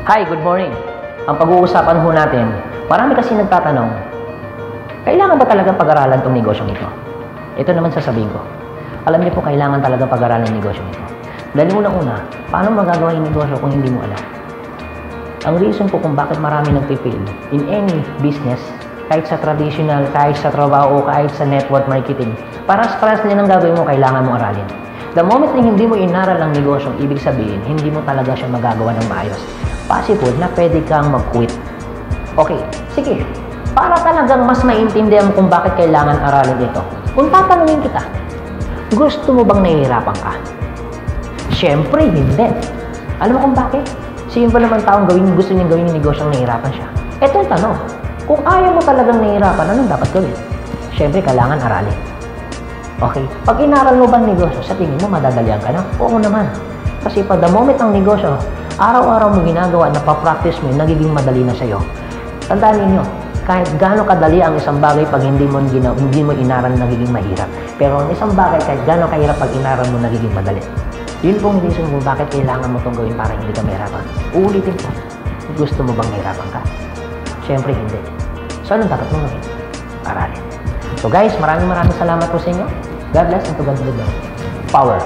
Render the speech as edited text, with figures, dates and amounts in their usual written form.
Hi, good morning. Ang pag-uusapan ho natin, marami kasi nagtatanong, kailangan ba talagang pag-aralan itong negosyong ito? Ito naman sasabihin ko. Alam niyo po, kailangan talagang pag-aralan yung negosyong ito. Dahil unang-una, paano magagawa yung negosyo kung hindi mo alam? Ang reason po kung bakit marami nagpifail in any business, kahit sa traditional, kahit sa trabaho, kahit sa network marketing, paras-paras din ang gagawin mo, kailangan mo aralin. The moment na hindi mo inaral ang negosyong, ibig sabihin, hindi mo talaga siya magagawa ng maayos. Possible na pwede kang mag-quit. Okay, sige. Para talagang mas maintindihan mo kung bakit kailangan aralin ito, kung tatanungin kita, gusto mo bang nahihirapan ka? Siyempre, hindi. Alam mo kung bakit? Simple naman taong gusto niyang gawin yung negosyong nahihirapan siya. Ito ang tanong. Kung ayaw mo talagang nahihirapan, anong dapat gawin? Siyempre, kailangan aralin. Okay? Pag inaral mo bang negosyo, sa tingin mo madadalian ka na? Oo naman. Kasi pag the moment ang negosyo, araw-araw mo ginagawa, napapractice mo, nagiging madali na sa'yo. Tandaan ninyo, kahit gaano kadali ang isang bagay pag hindi mo inaral, nagiging mahirap. Pero ang isang bagay, kahit gaano kahirap pag inaral mo, nagiging madali. Yun pong reason kung bakit kailangan mo itong gawin para hindi ka mahirapan. Uulitin ko, gusto mo bang mahirapan ka? Siyempre hindi. So anong dapat mo gawin? Aralin. So guys, maraming salamat po sa inyo. God bless and to God be the glory. Power.